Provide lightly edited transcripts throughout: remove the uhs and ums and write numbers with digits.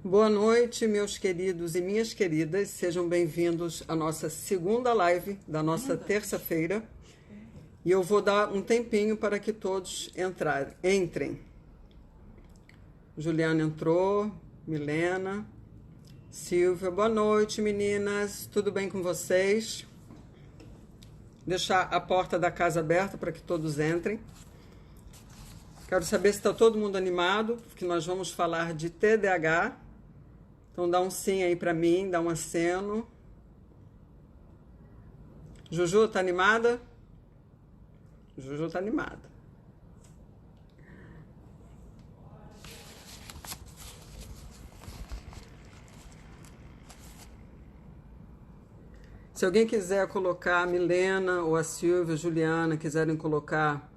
Boa noite, meus queridos e minhas queridas. Sejam bem-vindos à nossa segunda live da nossa terça-feira. E eu vou dar um tempinho para que todos entrem. Juliana entrou, Milena, Silvia. Boa noite, meninas. Tudo bem com vocês? Deixar a porta da casa aberta para que todos entrem. Quero saber se está todo mundo animado, porque nós vamos falar de TDAH. Então dá um sim aí para mim, dá um aceno. Juju, tá animada? Juju tá animada. Se alguém quiser colocar, a Milena ou a Silvia, a Juliana, quiserem colocar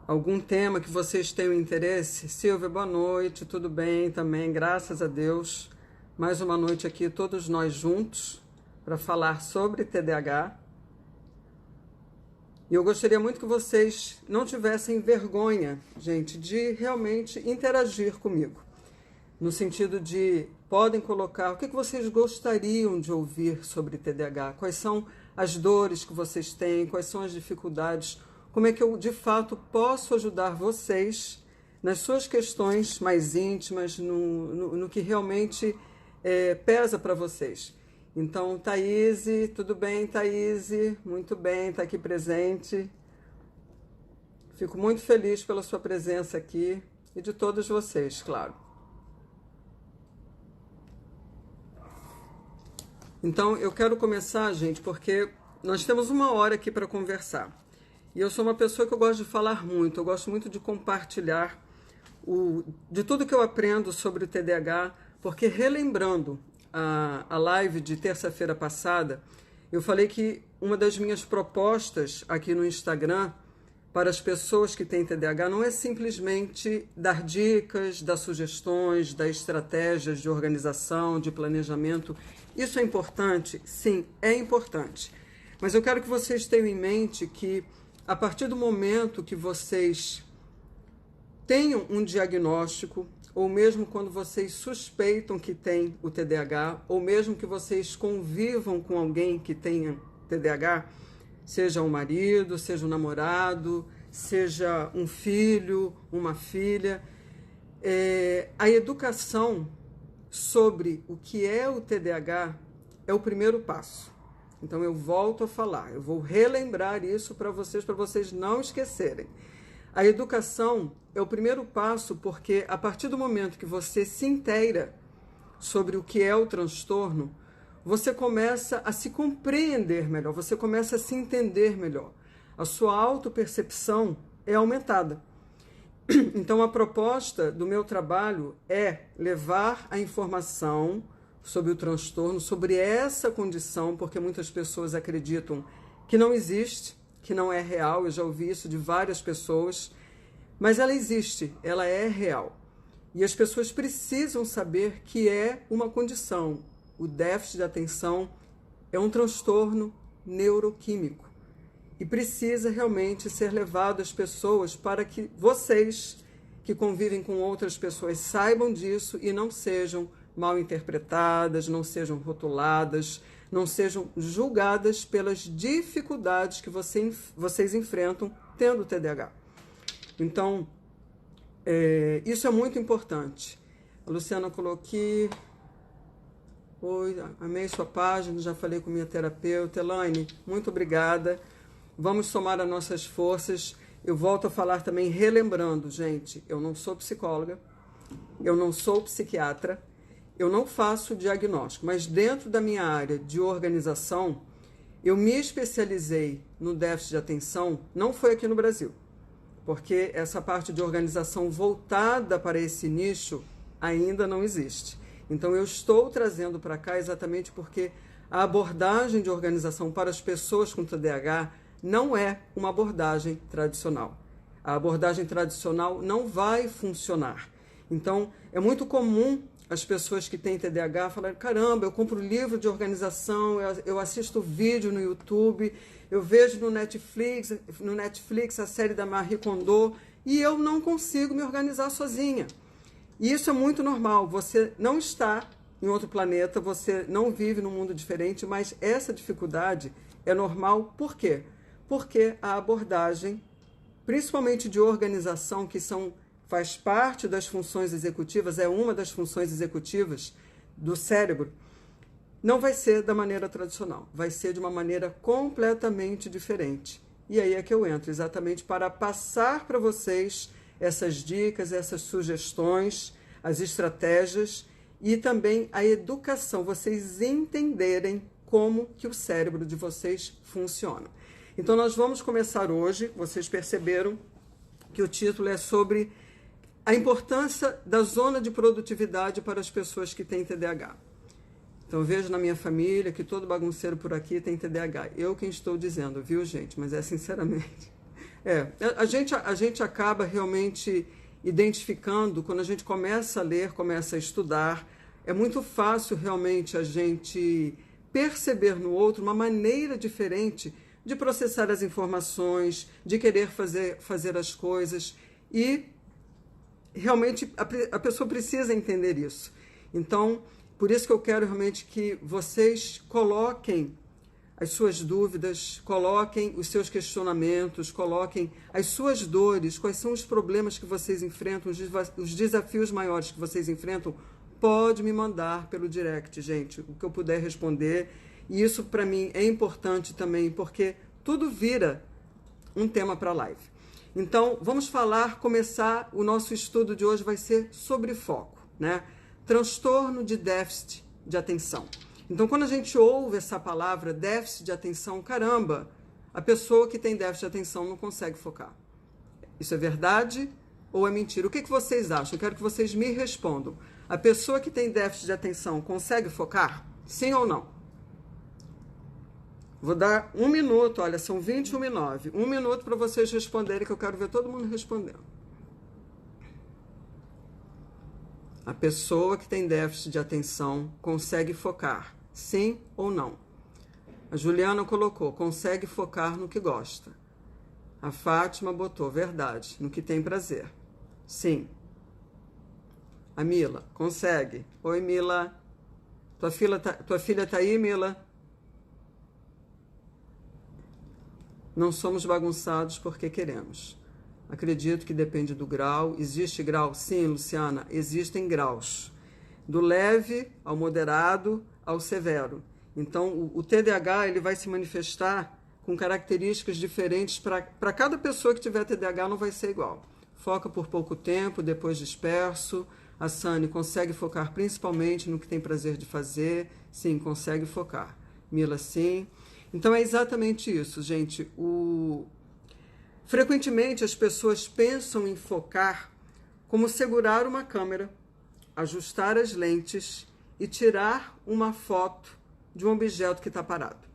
algum tema que vocês tenham interesse. Silvia, boa noite, tudo bem também, graças a Deus. Mais uma noite aqui, todos nós juntos, para falar sobre TDAH. E eu gostaria muito que vocês não tivessem vergonha, gente, de realmente interagir comigo. No sentido de, podem colocar o que vocês gostariam de ouvir sobre TDAH, quais são as dores que vocês têm, quais são as dificuldades, como é que eu, de fato, posso ajudar vocês nas suas questões mais íntimas, no que realmente pesa para vocês. Então, Thaís, tudo bem, Thaís? Muito bem, está aqui presente. Fico muito feliz pela sua presença aqui e de todos vocês, claro. Então, eu quero começar, gente, porque nós temos uma hora aqui para conversar. E eu sou uma pessoa que eu gosto de falar muito, eu gosto muito de compartilhar de tudo que eu aprendo sobre o TDAH, porque relembrando a live de terça-feira passada, eu falei que uma das minhas propostas aqui no Instagram para as pessoas que têm TDAH não é simplesmente dar dicas, dar sugestões, dar estratégias de organização, de planejamento. Isso é importante? Sim, é importante. Mas eu quero que vocês tenham em mente que a partir do momento que vocês tenham um diagnóstico, ou mesmo quando vocês suspeitam que tem o TDAH, ou mesmo que vocês convivam com alguém que tenha TDAH, seja um marido, seja um namorado, seja um filho, uma filha, a educação sobre o que é o TDAH é o primeiro passo. Então eu volto a falar, eu vou relembrar isso para vocês não esquecerem. A educação é o primeiro passo porque a partir do momento que você se inteira sobre o que é o transtorno, você começa a se compreender melhor, você começa a se entender melhor. A sua autopercepção é aumentada. Então a proposta do meu trabalho é levar a informação sobre o transtorno, sobre essa condição, porque muitas pessoas acreditam que não existe, que não é real, eu já ouvi isso de várias pessoas, mas ela existe, ela é real. E as pessoas precisam saber que é uma condição. O déficit de atenção é um transtorno neuroquímico e precisa realmente ser levado às pessoas para que vocês, que convivem com outras pessoas, saibam disso e não sejam mal interpretadas, não sejam rotuladas, não sejam julgadas pelas dificuldades que vocês enfrentam tendo TDAH. Então, isso é muito importante. A Luciana colocou aqui: oi, amei sua página, já falei com minha terapeuta. Elaine, muito obrigada. Vamos somar as nossas forças. Eu volto a falar também, relembrando, gente, eu não sou psicóloga, eu não sou psiquiatra, eu não faço diagnóstico, mas dentro da minha área de organização, eu me especializei no déficit de atenção, não foi aqui no Brasil, porque essa parte de organização voltada para esse nicho ainda não existe. Então eu estou trazendo para cá exatamente porque a abordagem de organização para as pessoas com TDAH não é uma abordagem tradicional. A abordagem tradicional não vai funcionar. Então é muito comum as pessoas que têm TDAH falarem: caramba, eu compro livro de organização, eu assisto vídeo no YouTube, eu vejo no Netflix a série da Marie Kondo e eu não consigo me organizar sozinha. E isso é muito normal. Você não está em outro planeta, você não vive num mundo diferente, mas essa dificuldade é normal. Por quê? Porque a abordagem, principalmente de organização, que faz parte das funções executivas, é uma das funções executivas do cérebro, não vai ser da maneira tradicional, vai ser de uma maneira completamente diferente. E aí é que eu entro, exatamente para passar para vocês essas dicas, essas sugestões, as estratégias e também a educação, vocês entenderem como que o cérebro de vocês funciona. Então nós vamos começar hoje, vocês perceberam que o título é sobre a importância da zona de produtividade para as pessoas que têm TDAH. Então, eu vejo na minha família que todo bagunceiro por aqui tem TDAH. Eu quem estou dizendo, viu, gente? Mas é sinceramente. A gente acaba realmente identificando, quando a gente começa a ler, começa a estudar, é muito fácil realmente a gente perceber no outro uma maneira diferente de processar as informações, de querer fazer as coisas. E realmente a pessoa precisa entender isso. Então, por isso que eu quero realmente que vocês coloquem as suas dúvidas, coloquem os seus questionamentos, coloquem as suas dores, quais são os problemas que vocês enfrentam, os desafios maiores que vocês enfrentam, pode me mandar pelo direct, gente, o que eu puder responder. E isso para mim é importante também, porque tudo vira um tema para a live. Então, vamos começar, o nosso estudo de hoje vai ser sobre foco, né? Transtorno de déficit de atenção. Então, quando a gente ouve essa palavra, déficit de atenção, caramba, a pessoa que tem déficit de atenção não consegue focar. Isso é verdade ou é mentira? O que vocês acham? Eu quero que vocês me respondam. A pessoa que tem déficit de atenção consegue focar? Sim ou não? Vou dar 1 minuto, olha, são 21h09. 1 minuto para vocês responderem, que eu quero ver todo mundo respondendo. A pessoa que tem déficit de atenção consegue focar, sim ou não? A Juliana colocou, consegue focar no que gosta. A Fátima botou, verdade, no que tem prazer. Sim. A Mila, consegue. Oi, Mila. Tua filha tá aí, Mila? Não somos bagunçados porque queremos. Acredito que depende do grau. Existe grau? Sim, Luciana, existem graus. Do leve ao moderado ao severo. Então, o TDAH ele vai se manifestar com características diferentes para cada pessoa que tiver TDAH, não vai ser igual. Foca por pouco tempo, depois disperso. A Sani consegue focar principalmente no que tem prazer de fazer. Sim, consegue focar. Mila, sim. Então, é exatamente isso, gente. Frequentemente, as pessoas pensam em focar como segurar uma câmera, ajustar as lentes e tirar uma foto de um objeto que está parado.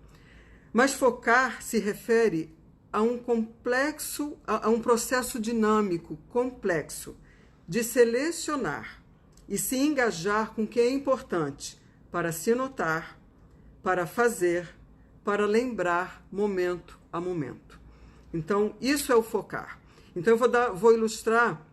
Mas focar se refere a um processo dinâmico, complexo, de selecionar e se engajar com o que é importante para se notar, para fazer, para lembrar momento a momento. Então, isso é o focar. Então, eu vou ilustrar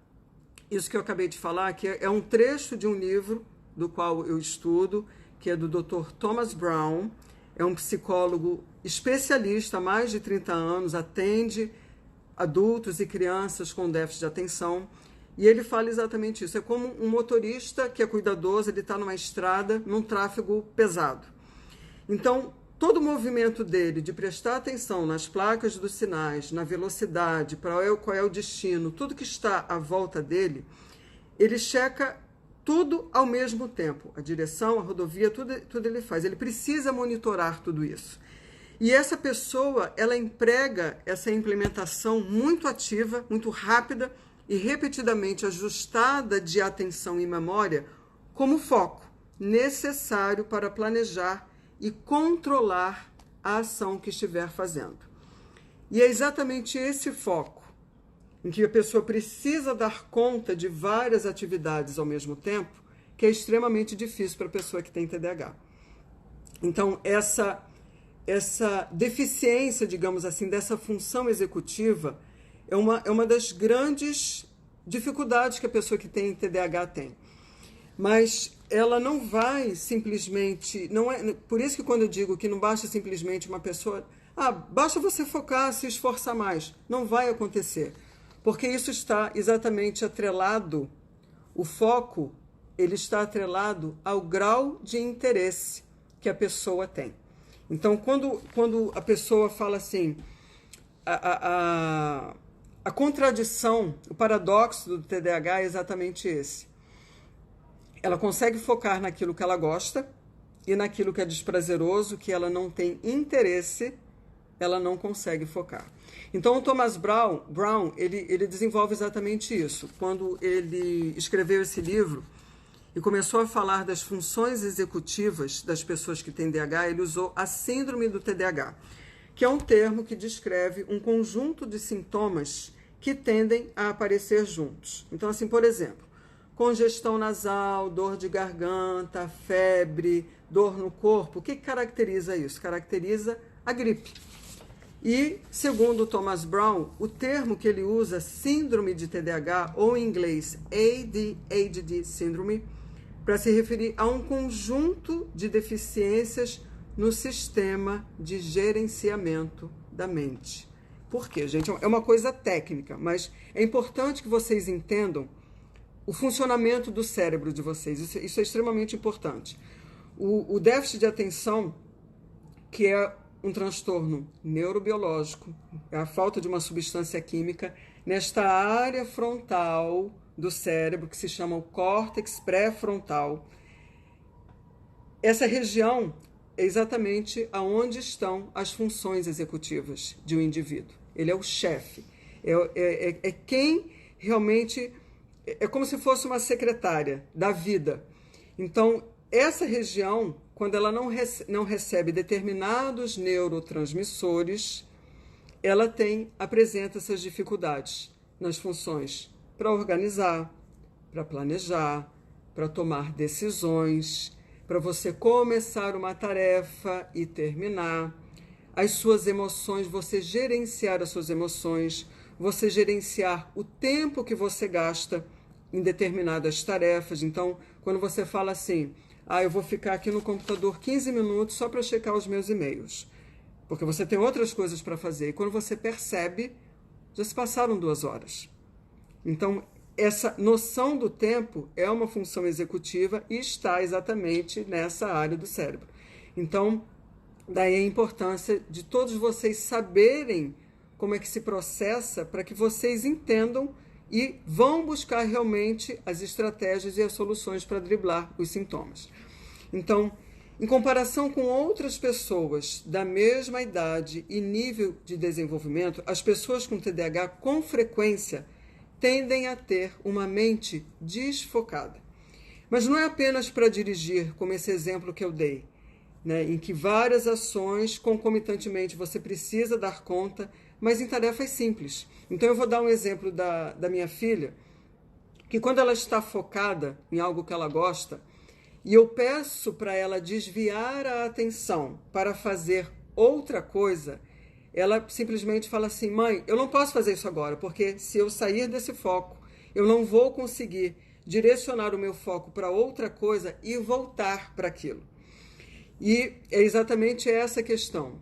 isso que eu acabei de falar, que é um trecho de um livro do qual eu estudo, que é do Dr. Thomas Brown. É um psicólogo especialista há mais de 30 anos, atende adultos e crianças com déficit de atenção. E ele fala exatamente isso. É como um motorista que é cuidadoso, ele está numa estrada, num tráfego pesado. Então, todo o movimento dele de prestar atenção nas placas dos sinais, na velocidade, qual é o destino, tudo que está à volta dele, ele checa tudo ao mesmo tempo. A direção, a rodovia, tudo ele faz. Ele precisa monitorar tudo isso. E essa pessoa, ela emprega essa implementação muito ativa, muito rápida e repetidamente ajustada de atenção e memória como foco necessário para planejar e controlar a ação que estiver fazendo. E é exatamente esse foco, em que a pessoa precisa dar conta de várias atividades ao mesmo tempo, que é extremamente difícil para a pessoa que tem TDAH. Então, essa deficiência, digamos assim, dessa função executiva é uma das grandes dificuldades que a pessoa que tem TDAH tem. Mas ela não vai simplesmente... Não é, por isso que quando eu digo que não basta simplesmente uma pessoa... basta você focar, se esforçar mais. Não vai acontecer. Porque isso está exatamente atrelado, o foco, ele está atrelado ao grau de interesse que a pessoa tem. Então, quando a pessoa fala assim, a contradição, o paradoxo do TDAH é exatamente esse. Ela consegue focar naquilo que ela gosta e naquilo que é desprazeroso, que ela não tem interesse, ela não consegue focar. Então, o Thomas Brown ele desenvolve exatamente isso. Quando ele escreveu esse livro e começou a falar das funções executivas das pessoas que têm TDAH, ele usou a síndrome do TDAH, que é um termo que descreve um conjunto de sintomas que tendem a aparecer juntos. Então, assim, por exemplo, congestão nasal, dor de garganta, febre, dor no corpo. O que caracteriza isso? Caracteriza a gripe. E, segundo Thomas Brown, o termo que ele usa, síndrome de TDAH, ou em inglês ADHD Syndrome, para se referir a um conjunto de deficiências no sistema de gerenciamento da mente. Por quê, gente? É uma coisa técnica, mas é importante que vocês entendam o funcionamento do cérebro de vocês. Isso é extremamente importante. O déficit de atenção, que é um transtorno neurobiológico, é a falta de uma substância química nesta área frontal do cérebro, que se chama o córtex pré-frontal. Essa região é exatamente aonde estão as funções executivas de um indivíduo. Ele é o chefe, é quem realmente... É como se fosse uma secretária da vida. Então, essa região, quando ela não recebe determinados neurotransmissores, ela apresenta essas dificuldades nas funções para organizar, para planejar, para tomar decisões, para você começar uma tarefa e terminar, as suas emoções, você gerenciar as suas emoções, você gerenciar o tempo que você gasta em determinadas tarefas. Então, quando você fala assim, eu vou ficar aqui no computador 15 minutos só para checar os meus e-mails, porque você tem outras coisas para fazer, e quando você percebe, já se passaram 2 horas. Então, essa noção do tempo é uma função executiva e está exatamente nessa área do cérebro. Então, daí a importância de todos vocês saberem como é que se processa, para que vocês entendam e vão buscar realmente as estratégias e as soluções para driblar os sintomas. Então, em comparação com outras pessoas da mesma idade e nível de desenvolvimento, as pessoas com TDAH, com frequência, tendem a ter uma mente desfocada. Mas não é apenas para dirigir, como esse exemplo que eu dei, né, em que várias ações concomitantemente você precisa dar conta, mas em tarefas simples. Então, eu vou dar um exemplo da minha filha, que quando ela está focada em algo que ela gosta, e eu peço para ela desviar a atenção para fazer outra coisa, ela simplesmente fala assim, mãe, eu não posso fazer isso agora, porque se eu sair desse foco, eu não vou conseguir direcionar o meu foco para outra coisa e voltar para aquilo. E é exatamente essa questão.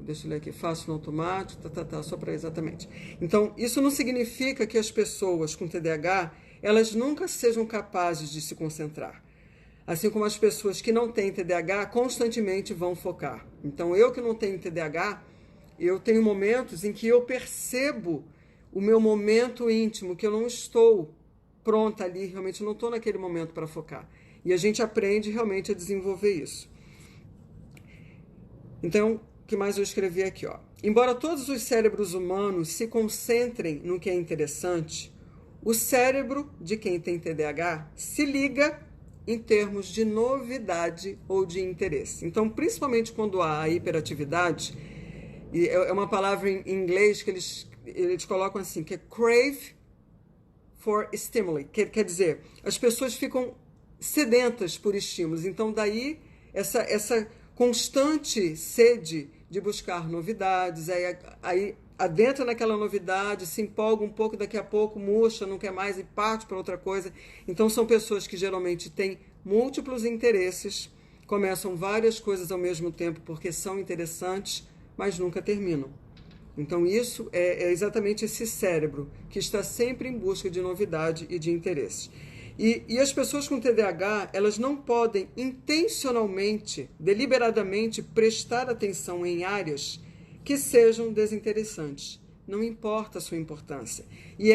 Deixa eu ler aqui, faço no automático, só para exatamente. Então, isso não significa que as pessoas com TDAH, elas nunca sejam capazes de se concentrar. Assim como as pessoas que não têm TDAH constantemente vão focar. Então, eu que não tenho TDAH, eu tenho momentos em que eu percebo o meu momento íntimo, que eu não estou pronta ali, realmente não estou naquele momento para focar. E a gente aprende realmente a desenvolver isso. Então, o que mais eu escrevi aqui? Embora todos os cérebros humanos se concentrem no que é interessante, o cérebro de quem tem TDAH se liga em termos de novidade ou de interesse. Então, principalmente quando há a hiperatividade, e é uma palavra em inglês que eles colocam assim, que é crave for stimuli, quer dizer, as pessoas ficam sedentas por estímulos. Então, daí, essa constante sede de buscar novidades, aí adentra naquela novidade, se empolga um pouco, daqui a pouco murcha, não quer mais e parte para outra coisa. Então são pessoas que geralmente têm múltiplos interesses, começam várias coisas ao mesmo tempo porque são interessantes, mas nunca terminam. Então isso é exatamente esse cérebro que está sempre em busca de novidade e de interesses. E as pessoas com TDAH, elas não podem intencionalmente, deliberadamente, prestar atenção em áreas que sejam desinteressantes. Não importa a sua importância. E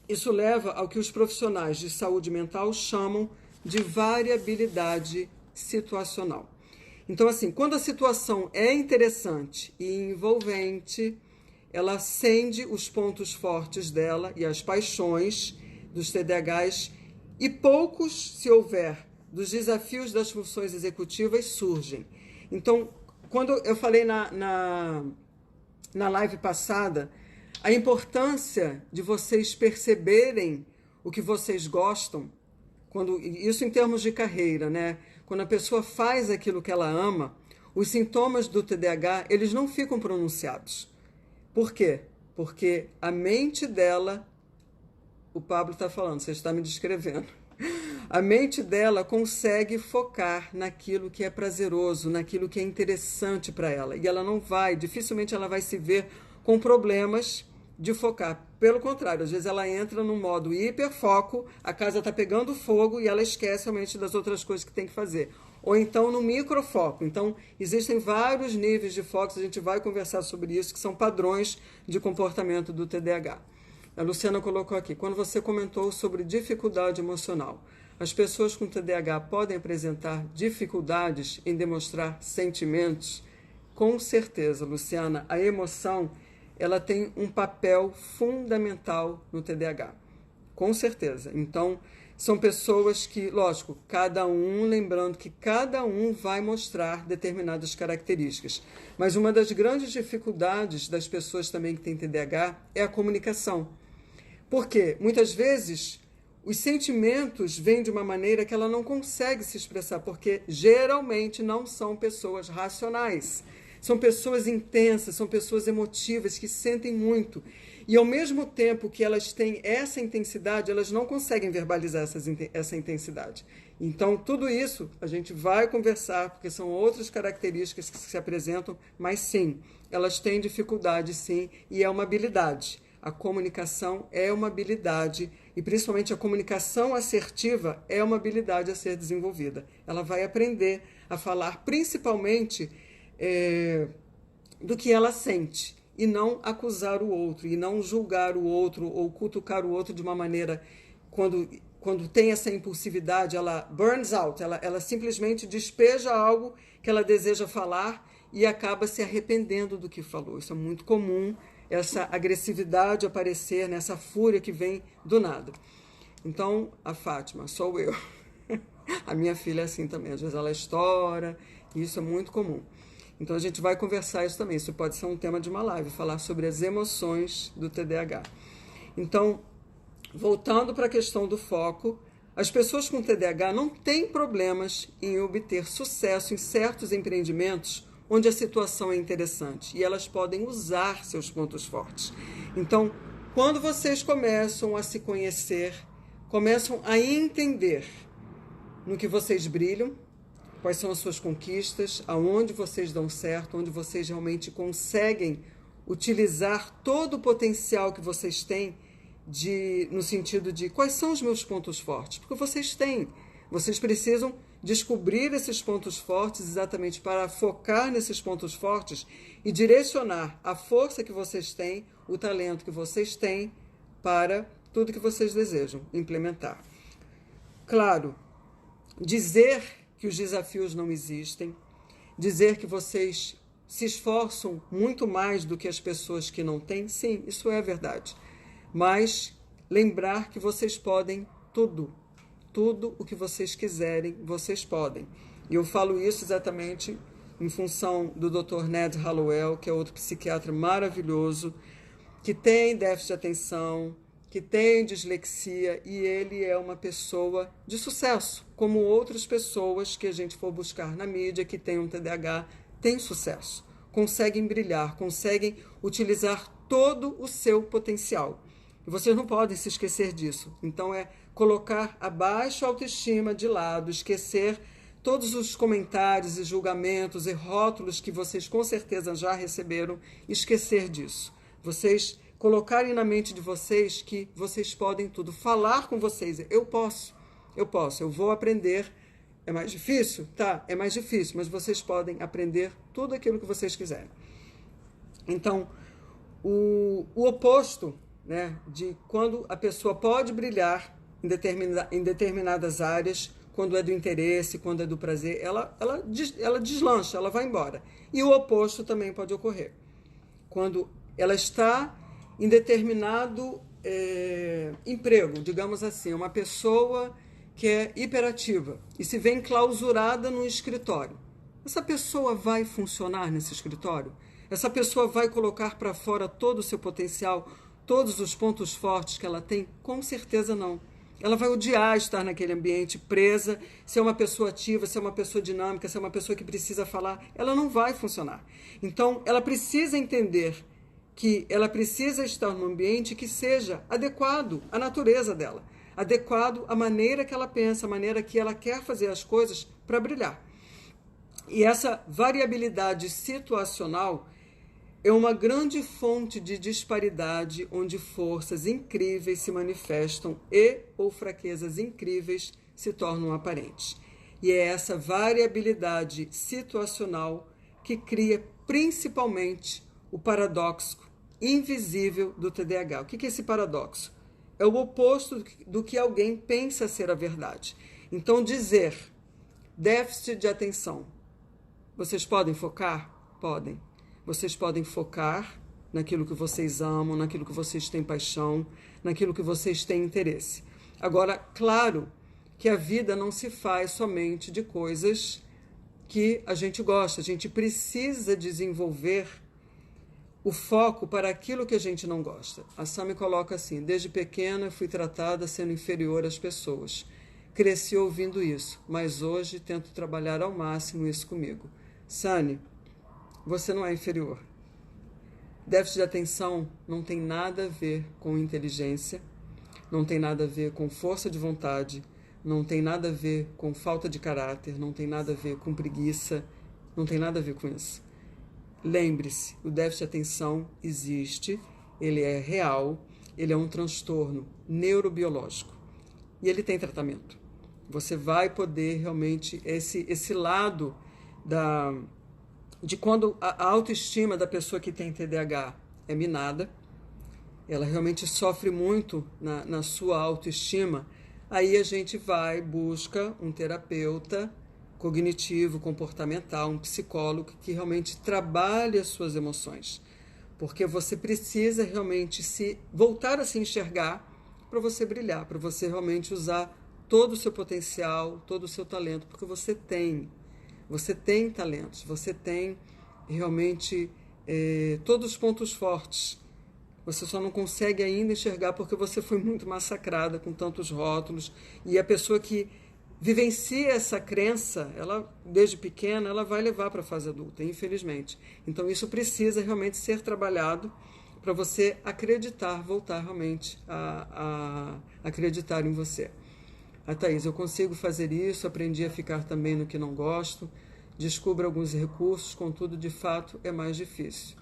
isso leva ao que os profissionais de saúde mental chamam de variabilidade situacional. Então, assim, quando a situação é interessante e envolvente, ela acende os pontos fortes dela e as paixões dos TDAHs, e poucos, se houver, dos desafios das funções executivas surgem. Então, quando eu falei na live passada, a importância de vocês perceberem o que vocês gostam, isso em termos de carreira, né? Quando a pessoa faz aquilo que ela ama, os sintomas do TDAH, eles não ficam pronunciados. Por quê? Porque a mente dela, o Pablo está falando, você está me descrevendo, a mente dela consegue focar naquilo que é prazeroso, naquilo que é interessante para ela. E ela não vai, dificilmente ela vai se ver com problemas de focar. Pelo contrário, às vezes ela entra no modo hiperfoco, a casa está pegando fogo e ela esquece realmente das outras coisas que tem que fazer. Ou então no microfoco. Então, existem vários níveis de foco, a gente vai conversar sobre isso, que são padrões de comportamento do TDAH. A Luciana colocou aqui, quando você comentou sobre dificuldade emocional, as pessoas com TDAH podem apresentar dificuldades em demonstrar sentimentos? Com certeza, Luciana, a emoção, ela tem um papel fundamental no TDAH. Com certeza. Então, são pessoas que, lógico, lembrando que cada um vai mostrar determinadas características. Mas uma das grandes dificuldades das pessoas também que têm TDAH é a comunicação. Porque, muitas vezes, os sentimentos vêm de uma maneira que ela não consegue se expressar, porque geralmente não são pessoas racionais. São pessoas intensas, são pessoas emotivas, que sentem muito. E ao mesmo tempo que elas têm essa intensidade, elas não conseguem verbalizar essa intensidade. Então, tudo isso a gente vai conversar, porque são outras características que se apresentam, mas sim, elas têm dificuldade, sim, e é uma habilidade. A comunicação é uma habilidade, e principalmente a comunicação assertiva é uma habilidade a ser desenvolvida. Ela vai aprender a falar principalmente do que ela sente, e não acusar o outro, e não julgar o outro, ou cutucar o outro de uma maneira, quando tem essa impulsividade, ela burns out, ela simplesmente despeja algo que ela deseja falar e acaba se arrependendo do que falou. Isso é muito comum, essa agressividade aparecer, nessa fúria que vem do nada. Então, a Fátima, sou eu. A minha filha é assim também, às vezes ela estoura, e isso é muito comum. Então, a gente vai conversar isso também. Isso pode ser um tema de uma live, falar sobre as emoções do TDAH. Então, voltando para a questão do foco, as pessoas com TDAH não têm problemas em obter sucesso em certos empreendimentos onde a situação é interessante e elas podem usar seus pontos fortes. Então, quando vocês começam a se conhecer, começam a entender no que vocês brilham, quais são as suas conquistas, aonde vocês dão certo, onde vocês realmente conseguem utilizar todo o potencial que vocês têm no sentido de quais são os meus pontos fortes, porque vocês têm. Vocês precisam descobrir esses pontos fortes exatamente para focar nesses pontos fortes e direcionar a força que vocês têm, o talento que vocês têm para tudo que vocês desejam implementar. Claro, dizer que os desafios não existem, dizer que vocês se esforçam muito mais do que as pessoas que não têm, sim, isso é verdade. Mas lembrar que vocês podem tudo o que vocês quiserem, vocês podem. E eu falo isso exatamente em função do Dr. Ned Hallowell, que é outro psiquiatra maravilhoso, que tem déficit de atenção, que tem dislexia, e ele é uma pessoa de sucesso, como outras pessoas que a gente for buscar na mídia que tem um TDAH, tem sucesso. conseguem brilhar, conseguem utilizar todo o seu potencial. E vocês não podem se esquecer disso. Então é colocar a baixa autoestima de lado, esquecer todos os comentários e julgamentos e rótulos que vocês com certeza já receberam, esquecer disso. Vocês colocarem na mente de vocês que vocês podem tudo. Falar com vocês, eu posso, eu vou aprender. É mais difícil? Tá, é mais difícil, mas vocês podem aprender tudo aquilo que vocês quiserem. Então, o oposto, né, de quando a pessoa pode brilhar em determinadas áreas, quando é do interesse, quando é do prazer, ela deslancha, ela vai embora. E o oposto também pode ocorrer. Quando ela está em determinado emprego, digamos assim, uma pessoa que é hiperativa e se vê enclausurada no escritório. Essa pessoa vai funcionar nesse escritório? Essa pessoa vai colocar para fora todo o seu potencial, todos os pontos fortes que ela tem? Com certeza não. Ela vai odiar estar naquele ambiente presa, ser uma pessoa ativa, ser uma pessoa dinâmica, ser uma pessoa que precisa falar. Ela não vai funcionar. Então, ela precisa entender que ela precisa estar num ambiente que seja adequado à natureza dela, adequado à maneira que ela pensa, à maneira que ela quer fazer as coisas para brilhar. E essa variabilidade situacional é uma grande fonte de disparidade onde forças incríveis se manifestam ou fraquezas incríveis se tornam aparentes. E é essa variabilidade situacional que cria principalmente o paradoxo invisível do TDAH. O que é esse paradoxo? É o oposto do que alguém pensa ser a verdade. Então, dizer déficit de atenção. Vocês podem focar? Podem. Vocês podem focar naquilo que vocês amam, naquilo que vocês têm paixão, naquilo que vocês têm interesse. Agora, claro que a vida não se faz somente de coisas que a gente gosta. A gente precisa desenvolver o foco para aquilo que a gente não gosta. A Sami coloca assim: desde pequena fui tratada sendo inferior às pessoas. Cresci ouvindo isso, mas hoje tento trabalhar ao máximo isso comigo. Sani, você não é inferior. Déficit de atenção não tem nada a ver com inteligência, não tem nada a ver com força de vontade, não tem nada a ver com falta de caráter, não tem nada a ver com preguiça, não tem nada a ver com isso. Lembre-se, o déficit de atenção existe, ele é real, ele é um transtorno neurobiológico e ele tem tratamento. Você vai poder realmente, esse lado de quando a autoestima da pessoa que tem TDAH é minada, ela realmente sofre muito na sua autoestima, aí a gente busca um terapeuta cognitivo, comportamental, um psicólogo que realmente trabalhe as suas emoções, porque você precisa realmente voltar a se enxergar para você brilhar, para você realmente usar todo o seu potencial, todo o seu talento, porque você tem talentos, você tem realmente todos os pontos fortes. Você só não consegue ainda enxergar porque você foi muito massacrada com tantos rótulos. E a pessoa que vivencia essa crença, ela desde pequena, ela vai levar para a fase adulta, infelizmente. Então isso precisa realmente ser trabalhado para você acreditar, voltar realmente a acreditar em você. A Thaís, eu consigo fazer isso, aprendi a ficar também no que não gosto, descubro alguns recursos, contudo, de fato, é mais difícil.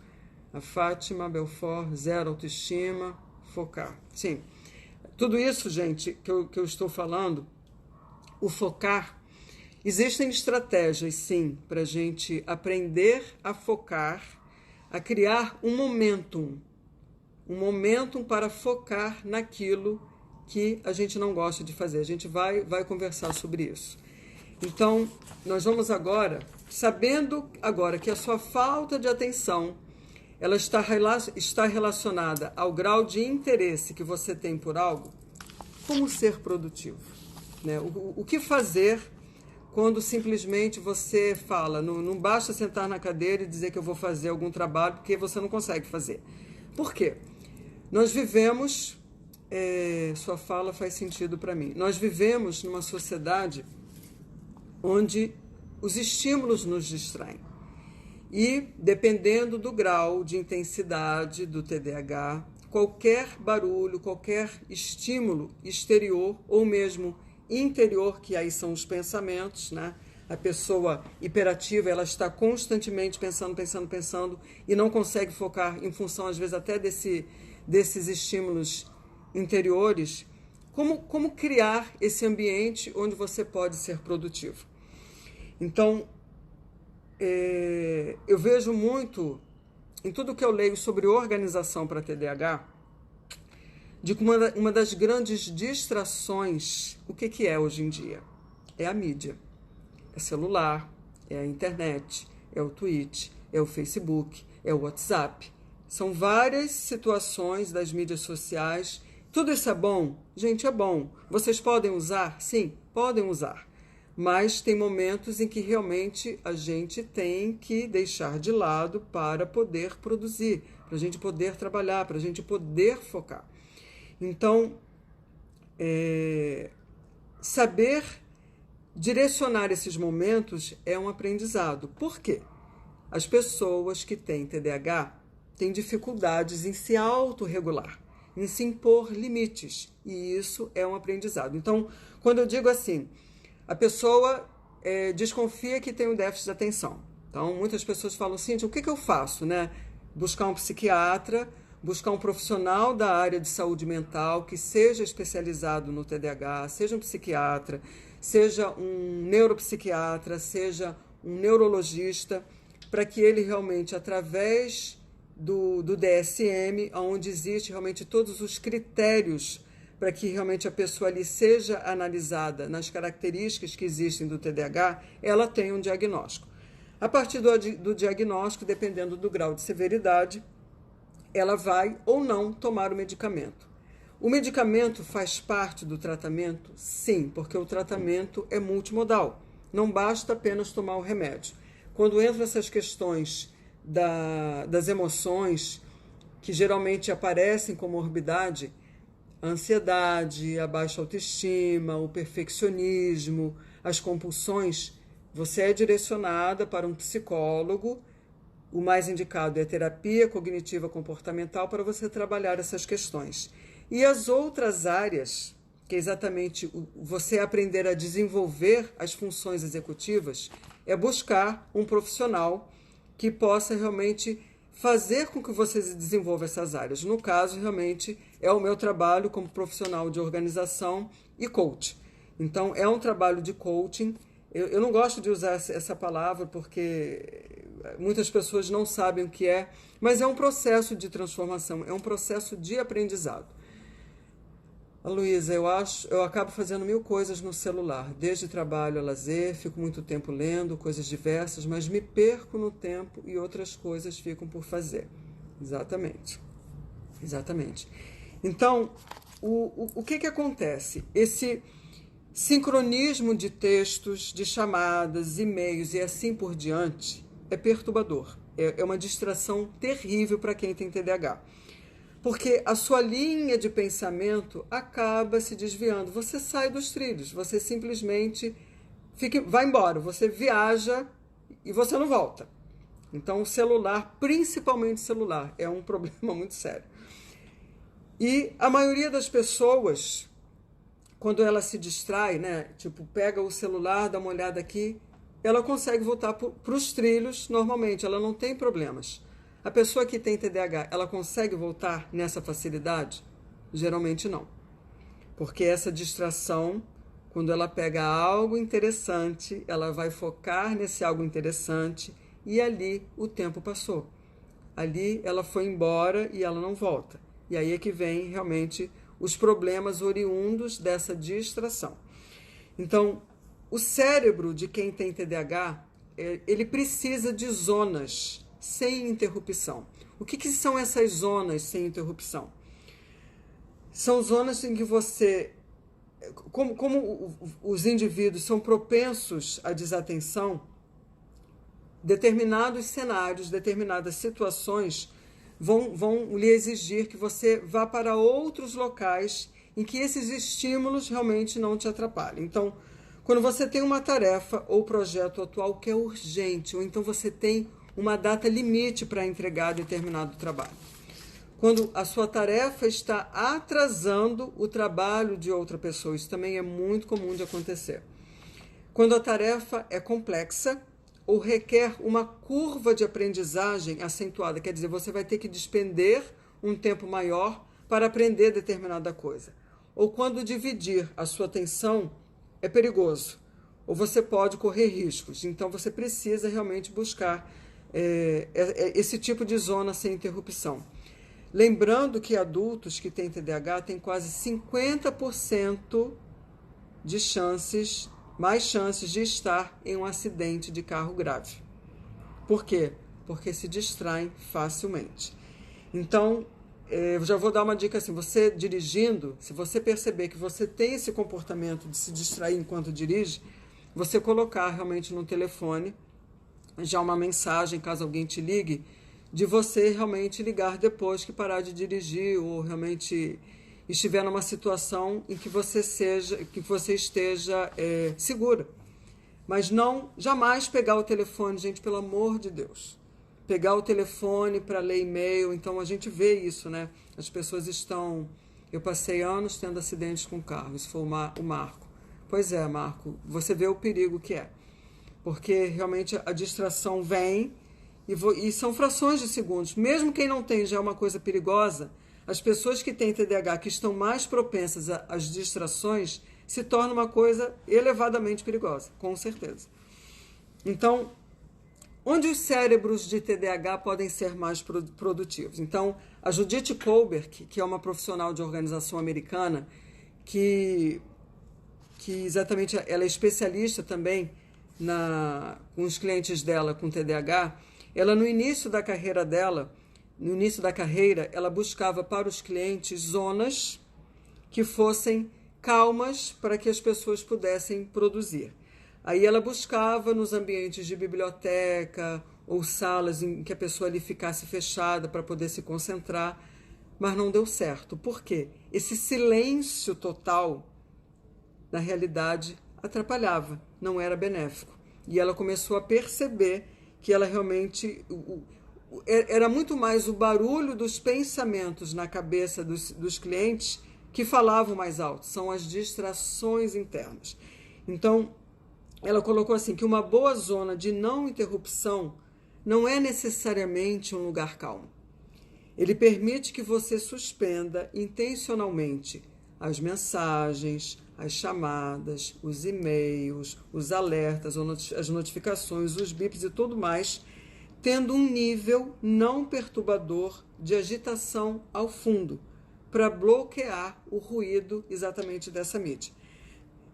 A Fátima Belfort, zero autoestima, focar. Sim, tudo isso, gente, que eu estou falando, o focar, existem estratégias, sim, para a gente aprender a focar, a criar um momentum para focar naquilo que a gente não gosta de fazer. A gente vai conversar sobre isso. Então, nós vamos agora, sabendo agora que a sua falta de atenção, ela está relacionada ao grau de interesse que você tem por algo, como ser produtivo, né? O que fazer quando simplesmente você fala, não basta sentar na cadeira e dizer que eu vou fazer algum trabalho, porque você não consegue fazer. Por quê? Nós vivemos, sua fala faz sentido para mim, nós vivemos numa sociedade onde os estímulos nos distraem. E, dependendo do grau de intensidade do TDAH, qualquer barulho, qualquer estímulo exterior ou mesmo interior, que aí são os pensamentos, né? A pessoa hiperativa, ela está constantemente pensando e não consegue focar em função, às vezes, até desses estímulos interiores. Como criar esse ambiente onde você pode ser produtivo? Então, eu vejo muito, em tudo que eu leio sobre organização para TDAH, de que uma das grandes distrações, o que é hoje em dia? É a mídia. É celular, é a internet, é o Twitch, é o Facebook, é o WhatsApp. São várias situações das mídias sociais. Tudo isso é bom? Gente, é bom. Vocês podem usar? Sim, podem usar. Mas tem momentos em que realmente a gente tem que deixar de lado para poder produzir, para a gente poder trabalhar, para a gente poder focar. Então, saber direcionar esses momentos é um aprendizado. Por quê? As pessoas que têm TDAH têm dificuldades em se autorregular, em se impor limites, e isso é um aprendizado. Então, quando eu digo assim, a pessoa desconfia que tem um déficit de atenção. Então, muitas pessoas falam assim, o que eu faço, né? Buscar um psiquiatra, buscar um profissional da área de saúde mental que seja especializado no TDAH, seja um psiquiatra, seja um neuropsiquiatra, seja um neurologista, para que ele realmente, através do DSM, onde existe realmente todos os critérios para que realmente a pessoa ali seja analisada nas características que existem do TDAH, ela tenha um diagnóstico. A partir do diagnóstico, dependendo do grau de severidade, ela vai ou não tomar o medicamento. O medicamento faz parte do tratamento? Sim, porque o tratamento é multimodal. Não basta apenas tomar o remédio. Quando entram essas questões das emoções, que geralmente aparecem com morbidade, a ansiedade, a baixa autoestima, o perfeccionismo, as compulsões, você é direcionada para um psicólogo. O mais indicado é a terapia cognitiva comportamental para você trabalhar essas questões. E as outras áreas, que é exatamente você aprender a desenvolver as funções executivas, é buscar um profissional que possa realmente fazer com que você desenvolva essas áreas. No caso, realmente, é o meu trabalho como profissional de organização e coach. Então, é um trabalho de coaching. Eu não gosto de usar essa palavra porque muitas pessoas não sabem o que é, mas é um processo de transformação, é um processo de aprendizado. Luísa, eu acabo fazendo 1000 coisas no celular, desde trabalho a lazer, fico muito tempo lendo, coisas diversas, mas me perco no tempo e outras coisas ficam por fazer. Exatamente. Então, o que acontece? Esse sincronismo de textos, de chamadas, e-mails e assim por diante é perturbador. É uma distração terrível para quem tem TDAH. Porque a sua linha de pensamento acaba se desviando. Você sai dos trilhos, você simplesmente vai embora, você viaja e você não volta. Então, o celular, principalmente o celular, é um problema muito sério. E a maioria das pessoas, quando ela se distrai, né, tipo, pega o celular, dá uma olhada aqui, ela consegue voltar para os trilhos normalmente, ela não tem problemas. A pessoa que tem TDAH, ela consegue voltar nessa facilidade? Geralmente não. Porque essa distração, quando ela pega algo interessante, ela vai focar nesse algo interessante e ali o tempo passou. Ali ela foi embora e ela não volta. E aí é que vem realmente os problemas oriundos dessa distração. Então, o cérebro de quem tem TDAH, ele precisa de zonas sem interrupção. O que são essas zonas sem interrupção? São zonas em que você, como os indivíduos são propensos à desatenção, determinados cenários, determinadas situações vão lhe exigir que você vá para outros locais em que esses estímulos realmente não te atrapalhem. Então, quando você tem uma tarefa ou projeto atual que é urgente, ou então você tem uma data limite para entregar determinado trabalho. Quando a sua tarefa está atrasando o trabalho de outra pessoa, isso também é muito comum de acontecer. Quando a tarefa é complexa ou requer uma curva de aprendizagem acentuada, quer dizer, você vai ter que despender um tempo maior para aprender determinada coisa. Ou quando dividir a sua atenção é perigoso, ou você pode correr riscos. Então, você precisa realmente buscar esse tipo de zona sem interrupção. Lembrando que adultos que têm TDAH têm quase 50% de mais chances de estar em um acidente de carro grave. Por quê? Porque se distraem facilmente. Então, eu já vou dar uma dica assim, você dirigindo, se você perceber que você tem esse comportamento de se distrair enquanto dirige, você colocar realmente no telefone já uma mensagem, caso alguém te ligue, de você realmente ligar depois que parar de dirigir ou realmente estiver numa situação em que você esteja segura. Mas não jamais pegar o telefone, gente, pelo amor de Deus. Pegar o telefone para ler e-mail, então a gente vê isso, né? As pessoas estão... Eu passei anos tendo acidentes com carro, isso foi o Marco. Pois é, Marco, você vê o perigo que é. Porque realmente a distração vem e são frações de segundos. Mesmo quem não tem já é uma coisa perigosa, as pessoas que têm TDAH, que estão mais propensas às distrações, se torna uma coisa elevadamente perigosa, com certeza. Então, onde os cérebros de TDAH podem ser mais produtivos? Então, a Judith Kolber, que é uma profissional de organização americana, que exatamente ela é especialista também com os clientes dela com TDAH, ela no início da carreira dela, ela buscava para os clientes zonas que fossem calmas para que as pessoas pudessem produzir. Aí ela buscava nos ambientes de biblioteca ou salas em que a pessoa ali ficasse fechada para poder se concentrar, mas não deu certo. Por quê? Esse silêncio total, na realidade, atrapalhava, não era benéfico. E ela começou a perceber que ela realmente... Era muito mais o barulho dos pensamentos na cabeça dos clientes que falavam mais alto, são as distrações internas. Então, ela colocou assim, que uma boa zona de não interrupção não é necessariamente um lugar calmo. Ele permite que você suspenda intencionalmente as mensagens, as chamadas, os e-mails, os alertas, as notificações, os bips e tudo mais, tendo um nível não perturbador de agitação ao fundo, para bloquear o ruído exatamente dessa mídia.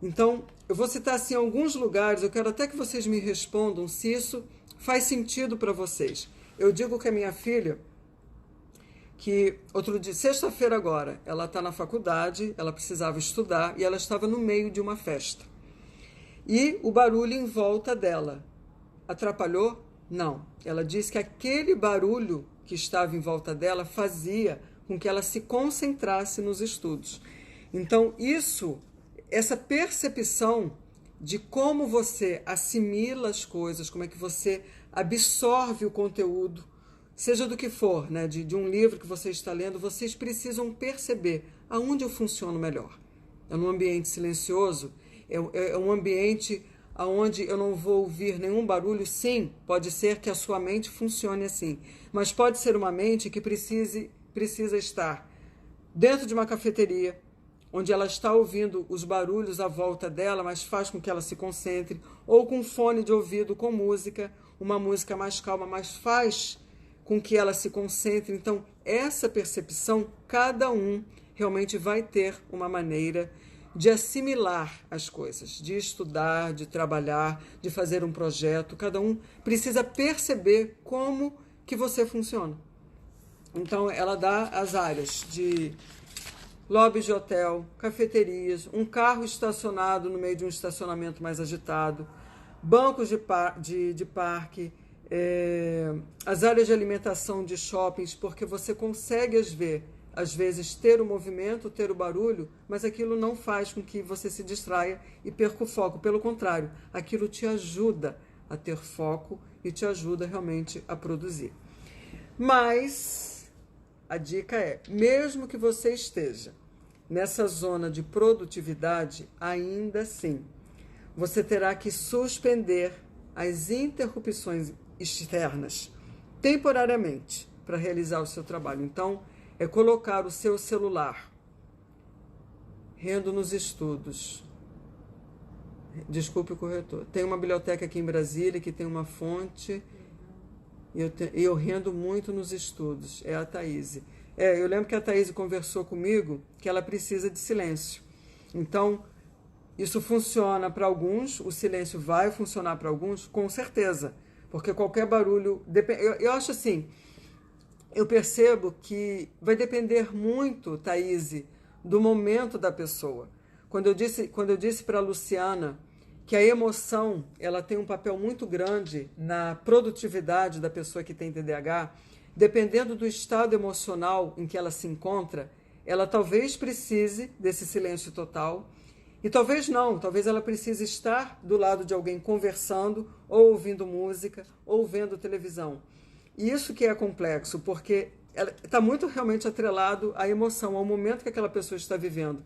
Então, eu vou citar assim alguns lugares, eu quero até que vocês me respondam se isso faz sentido para vocês. Eu digo que a minha filha, que outro dia, sexta-feira agora, ela está na faculdade, ela precisava estudar e ela estava no meio de uma festa. E o barulho em volta dela atrapalhou? Não. Ela disse que aquele barulho que estava em volta dela fazia com que ela se concentrasse nos estudos. Então, essa percepção de como você assimila as coisas, como é que você absorve o conteúdo, seja do que for, né, de um livro que você está lendo, vocês precisam perceber aonde eu funciono melhor. É num ambiente silencioso? É um ambiente onde eu não vou ouvir nenhum barulho? Sim, pode ser que a sua mente funcione assim, mas pode ser uma mente que precisa estar dentro de uma cafeteria, onde ela está ouvindo os barulhos à volta dela, mas faz com que ela se concentre, ou com fone de ouvido com música, uma música mais calma, mas faz com que ela se concentre. Então, essa percepção, cada um realmente vai ter uma maneira de assimilar as coisas, de estudar, de trabalhar, de fazer um projeto. Cada um precisa perceber como que você funciona. Então, ela dá as áreas de lobbies de hotel, cafeterias, um carro estacionado no meio de um estacionamento mais agitado, bancos de parque, as áreas de alimentação de shoppings, porque você consegue às vezes ter o movimento, ter o barulho, mas aquilo não faz com que você se distraia e perca o foco. Pelo contrário, aquilo te ajuda a ter foco e te ajuda realmente a produzir. Mas a dica é, mesmo que você esteja nessa zona de produtividade, ainda assim, você terá que suspender as interrupções externas temporariamente para realizar o seu trabalho. Então, é colocar o seu celular rendo nos estudos. Desculpe o corretor. Tem uma biblioteca aqui em Brasília que tem uma fonte e eu rendo muito nos estudos. É a Thaís. Eu lembro que a Thaís conversou comigo que ela precisa de silêncio. Então, isso funciona para alguns, o silêncio vai funcionar para alguns, com certeza. Porque qualquer barulho... Eu acho assim, eu percebo que vai depender muito, Thaís, do momento da pessoa. Quando eu disse para a Luciana que a emoção ela tem um papel muito grande na produtividade da pessoa que tem TDAH, dependendo do estado emocional em que ela se encontra, ela talvez precise desse silêncio total e talvez não, talvez ela precise estar do lado de alguém conversando ou ouvindo música ou vendo televisão. E isso que é complexo, porque está muito realmente atrelado à emoção, ao momento que aquela pessoa está vivendo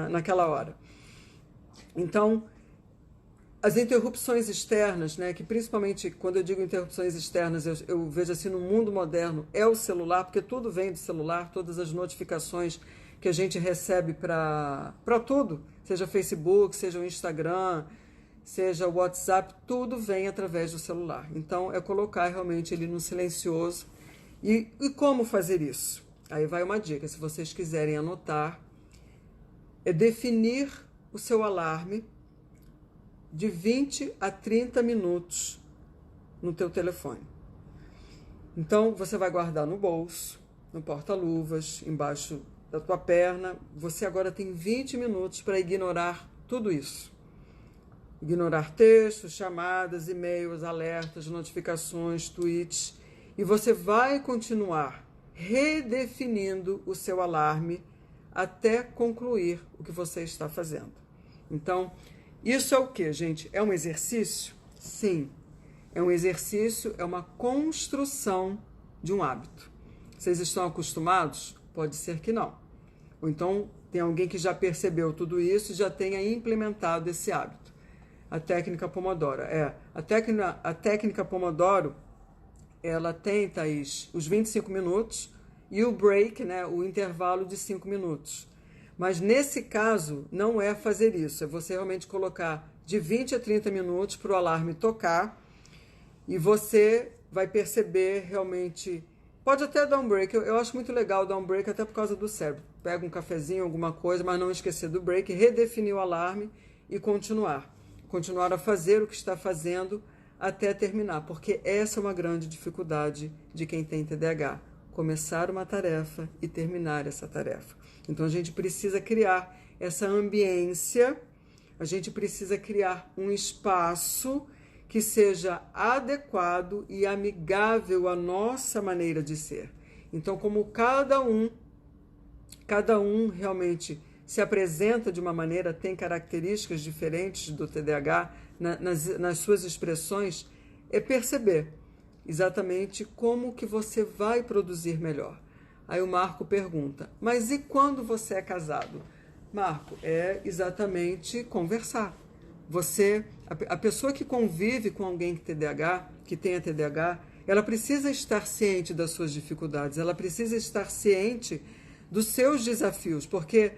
naquela hora. Então, as interrupções externas, né, que principalmente quando eu digo interrupções externas, eu vejo assim no mundo moderno, é o celular, porque tudo vem do celular, todas as notificações que a gente recebe para tudo, seja Facebook, seja o Instagram, seja o WhatsApp, tudo vem através do celular. Então, é colocar realmente ele no silencioso. E como fazer isso? Aí vai uma dica, se vocês quiserem anotar, é definir o seu alarme de 20 a 30 minutos no teu telefone. Então, você vai guardar no bolso, no porta-luvas, embaixo da tua perna. Você agora tem 20 minutos para ignorar tudo isso. Ignorar textos, chamadas, e-mails, alertas, notificações, tweets. E você vai continuar redefinindo o seu alarme até concluir o que você está fazendo. Então, isso é o que, gente? É um exercício? Sim. É um exercício, é uma construção de um hábito. Vocês estão acostumados? Pode ser que não. Ou então, tem alguém que já percebeu tudo isso e já tenha implementado esse hábito. A técnica Pomodoro. A técnica Pomodoro, ela tem, Thaís, os 25 minutos e o break, né, o intervalo de 5 minutos. Mas nesse caso, não é fazer isso, é você realmente colocar de 20 a 30 minutos para o alarme tocar e você vai perceber realmente... Pode até dar um break, eu acho muito legal dar um break até por causa do cérebro. Pega um cafezinho, alguma coisa, mas não esquecer do break, redefinir o alarme e continuar. Continuar a fazer o que está fazendo até terminar, porque essa é uma grande dificuldade de quem tem TDAH. Começar uma tarefa e terminar essa tarefa. Então, a gente precisa criar essa ambiência, a gente precisa criar um espaço que seja adequado e amigável à nossa maneira de ser. Então, como cada um realmente se apresenta de uma maneira, tem características diferentes do TDAH nas suas expressões, é perceber exatamente como que você vai produzir melhor. Aí o Marco pergunta, mas e quando você é casado? Marco, é exatamente conversar. A pessoa que convive com alguém que tenha TDAH, ela precisa estar ciente das suas dificuldades, ela precisa estar ciente dos seus desafios, porque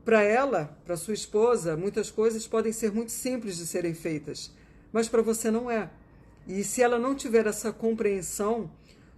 para ela, para sua esposa, muitas coisas podem ser muito simples de serem feitas, mas para você não é. E se ela não tiver essa compreensão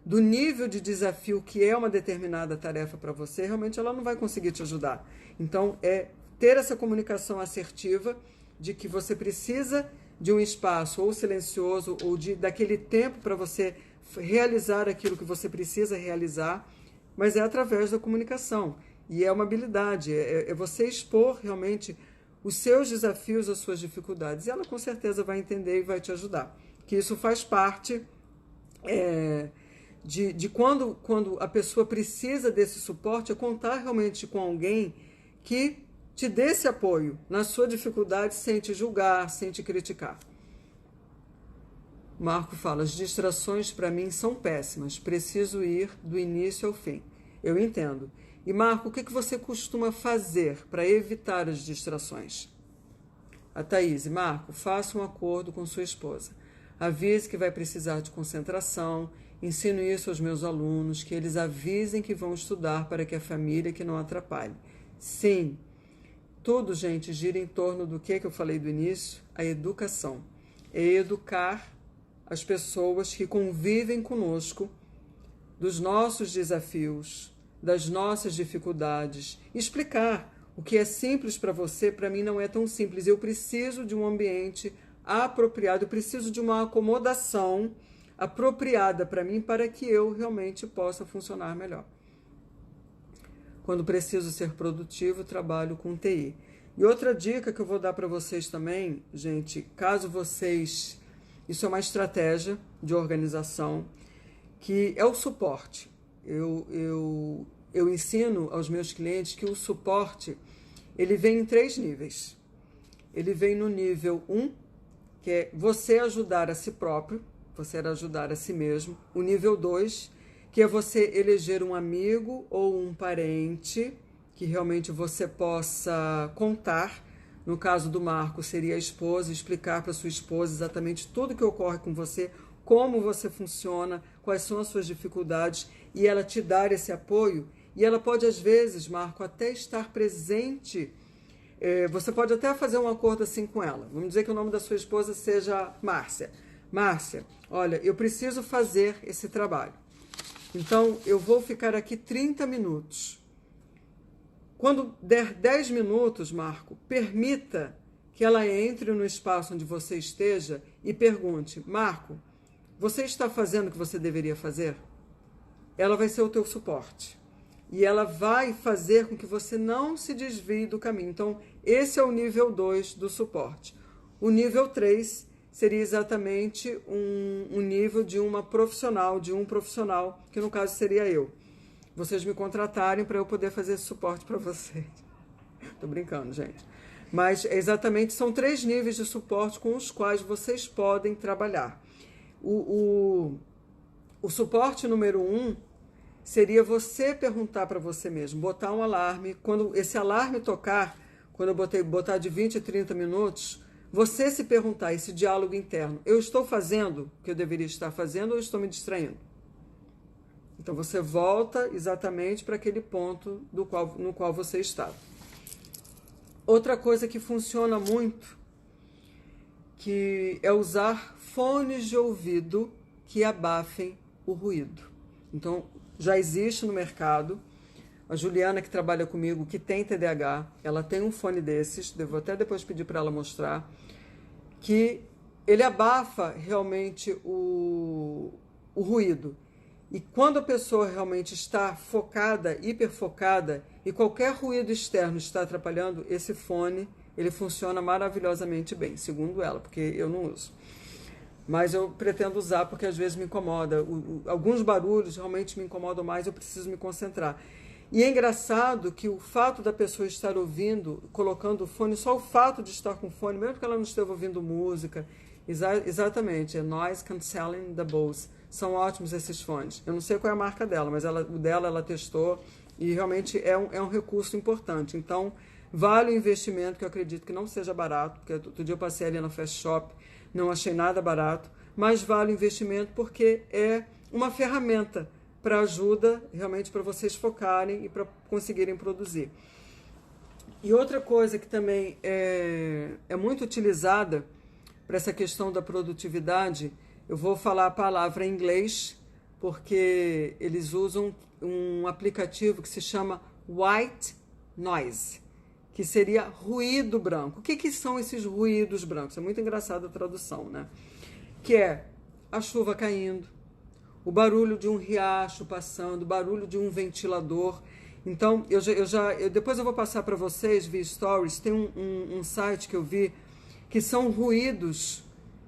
do nível de desafio que é uma determinada tarefa para você, realmente ela não vai conseguir te ajudar. Então, é ter essa comunicação assertiva de que você precisa de um espaço ou silencioso ou daquele tempo para você realizar aquilo que você precisa realizar, mas é através da comunicação. E é uma habilidade, é você expor realmente os seus desafios, as suas dificuldades. E ela com certeza vai entender e vai te ajudar. Que isso faz parte de quando a pessoa precisa desse suporte, é contar realmente com alguém que te dê esse apoio na sua dificuldade sem te julgar, sem te criticar. Marco fala, as distrações para mim são péssimas, preciso ir do início ao fim. Eu entendo. E Marco, o que você costuma fazer para evitar as distrações? A Thaís, Marco, faça um acordo com sua esposa. Avise que vai precisar de concentração, ensino isso aos meus alunos, que eles avisem que vão estudar para que a família que não atrapalhe. Sim, tudo, gente, gira em torno do que eu falei do início, a educação. É educar as pessoas que convivem conosco dos nossos desafios, das nossas dificuldades, explicar o que é simples para você, para mim não é tão simples. Eu preciso de um ambiente apropriado, eu preciso de uma acomodação apropriada para mim para que eu realmente possa funcionar melhor. Quando preciso ser produtivo, trabalho com TI. E outra dica que eu vou dar para vocês também, gente, caso vocês... Isso é uma estratégia de organização, que é o suporte. Eu ensino aos meus clientes que o suporte, ele vem em 3 níveis. Ele vem no nível 1, que é você ajudar a si próprio, você ajudar a si mesmo. O nível 2, que é você eleger um amigo ou um parente que realmente você possa contar. No caso do Marco, seria a esposa, explicar para sua esposa exatamente tudo que ocorre com você, como você funciona, quais são as suas dificuldades, e ela te dar esse apoio. E ela pode, às vezes, Marco, até estar presente. Você pode até fazer um acordo assim com ela. Vamos dizer que o nome da sua esposa seja Márcia. Márcia, olha, eu preciso fazer esse trabalho. Então, eu vou ficar aqui 30 minutos. Quando der 10 minutos, Marco, permita que ela entre no espaço onde você esteja e pergunte, Marco, você está fazendo o que você deveria fazer? Ela vai ser o teu suporte. E ela vai fazer com que você não se desvie do caminho. Então, esse é o nível 2 do suporte. O nível 3 seria exatamente um nível de uma profissional, de um profissional, que no caso seria eu. Vocês me contratarem para eu poder fazer esse suporte para vocês. Tô brincando, gente. Mas exatamente são 3 níveis de suporte com os quais vocês podem trabalhar. O suporte número 1 seria você perguntar para você mesmo, botar um alarme. Quando esse alarme tocar, quando eu botar de 20 a 30 minutos, você se perguntar, esse diálogo interno, eu estou fazendo o que eu deveria estar fazendo ou estou me distraindo? Então, você volta exatamente para aquele ponto no qual você está. Outra coisa que funciona muito, que é usar fones de ouvido que abafem o ruído. Então, já existe no mercado. A Juliana, que trabalha comigo, que tem TDAH, ela tem um fone desses, devo até depois pedir para ela mostrar, que ele abafa realmente o ruído. E quando a pessoa realmente está focada, hiperfocada, e qualquer ruído externo está atrapalhando, esse fone, ele funciona maravilhosamente bem, segundo ela, porque eu não uso. Mas eu pretendo usar porque às vezes me incomoda. Alguns barulhos realmente me incomodam mais, eu preciso me concentrar. E é engraçado que o fato da pessoa estar ouvindo, colocando o fone, só o fato de estar com o fone, mesmo que ela não esteja ouvindo música, exatamente, é Noise Cancelling the Bose. São ótimos esses fones. Eu não sei qual é a marca dela, mas o dela ela testou e realmente é um recurso importante. Então, vale o investimento, que eu acredito que não seja barato, porque outro dia eu passei ali na Fast Shop, não achei nada barato, mas vale o investimento porque é uma ferramenta para ajuda, realmente, para vocês focarem e para conseguirem produzir. E outra coisa que também é muito utilizada para essa questão da produtividade, eu vou falar a palavra em inglês, porque eles usam um aplicativo que se chama White Noise, que seria ruído branco. O que são esses ruídos brancos? É muito engraçada a tradução, né? Que é a chuva caindo, o barulho de um riacho passando, o barulho de um ventilador. Então, depois eu vou passar para vocês via Stories. Tem um site que eu vi que são ruídos,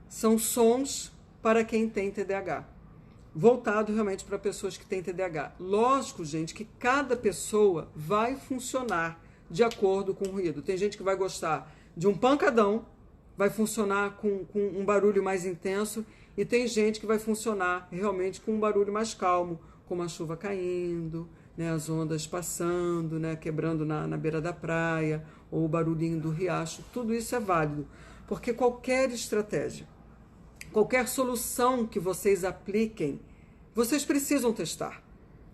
são sons para quem tem TDAH, voltado realmente para pessoas que têm TDAH. Lógico, gente, que cada pessoa vai funcionar de acordo com o ruído. Tem gente que vai gostar de um pancadão, vai funcionar com um barulho mais intenso, e tem gente que vai funcionar realmente com um barulho mais calmo, como a chuva caindo, né, as ondas passando, né, quebrando na beira da praia, ou o barulhinho do riacho. Tudo isso é válido, porque qualquer estratégia, qualquer solução que vocês apliquem, vocês precisam testar.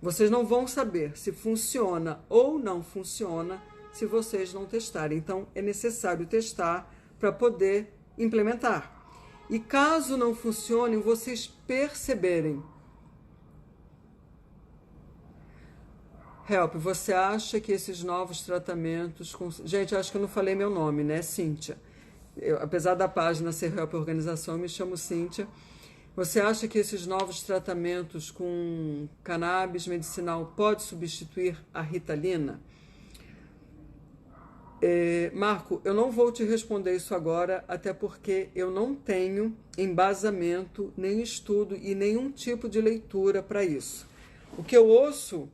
Vocês não vão saber se funciona ou não funciona se vocês não testarem. Então, é necessário testar para poder implementar. E caso não funcione, vocês perceberem. Help, você acha que esses novos tratamentos... Gente, eu acho que eu não falei meu nome, né? Cíntia. Apesar da página ser Help Organização, eu me chamo Cíntia. Você acha que esses novos tratamentos com cannabis medicinal pode substituir a Ritalina? Marco, eu não vou te responder isso agora, até porque eu não tenho embasamento, nem estudo e nenhum tipo de leitura para isso. O que eu ouço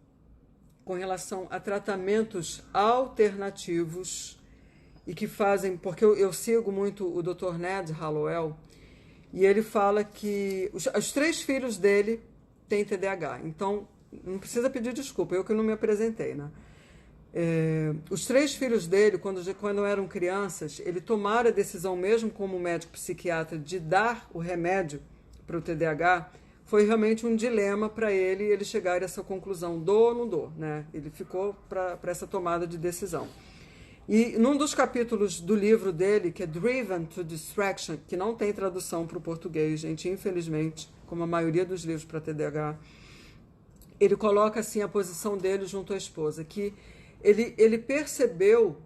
com relação a tratamentos alternativos e que fazem... Porque eu sigo muito o Dr. Ned Hallowell, e ele fala que os 3 filhos dele têm TDAH. Então, não precisa pedir desculpa, eu que não me apresentei, né? Os 3 filhos dele, quando eram crianças, ele tomaram a decisão, mesmo como médico psiquiatra, de dar o remédio para o TDAH. Foi realmente um dilema para ele chegar a essa conclusão, dou ou não dou, né? Ele ficou para essa tomada de decisão. E num dos capítulos do livro dele, que é Driven to Distraction, que não tem tradução para o português, gente, infelizmente, como a maioria dos livros para TDAH, ele coloca assim a posição dele junto à esposa, que ele percebeu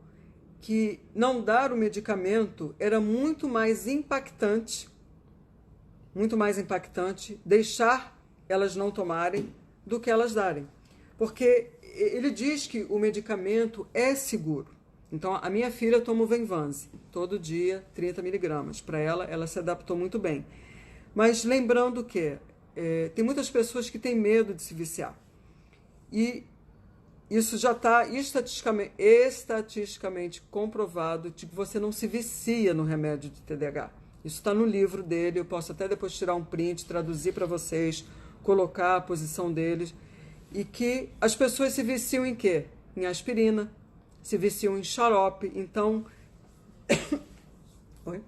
que não dar o medicamento era muito mais impactante, deixar elas não tomarem do que elas darem. Porque ele diz que o medicamento é seguro. Então, a minha filha toma o Venvanse, todo dia, 30 miligramas. Para ela se adaptou muito bem. Mas lembrando que tem muitas pessoas que têm medo de se viciar. E isso já está estatisticamente comprovado de que você não se vicia no remédio de TDAH. Isso está no livro dele, eu posso até depois tirar um print, traduzir para vocês, colocar a posição deles. E que as pessoas se viciam em quê? Em aspirina, se viciam em xarope. Então... Oi?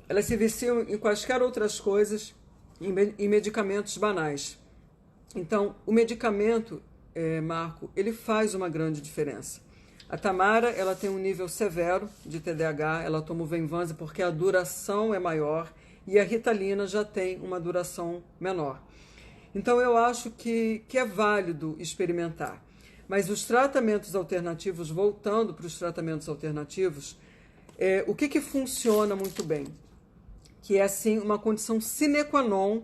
Elas se viciam em quaisquer outras coisas, em medicamentos banais. Então, o medicamento, Marco, ele faz uma grande diferença. A Tamara, ela tem um nível severo de TDAH, ela toma o Venvanse porque a duração é maior, e a Ritalina já tem uma duração menor. Então, eu acho que é válido experimentar. Mas os tratamentos alternativos, voltando para os tratamentos alternativos, o que funciona muito bem? Que é, assim, uma condição sine qua non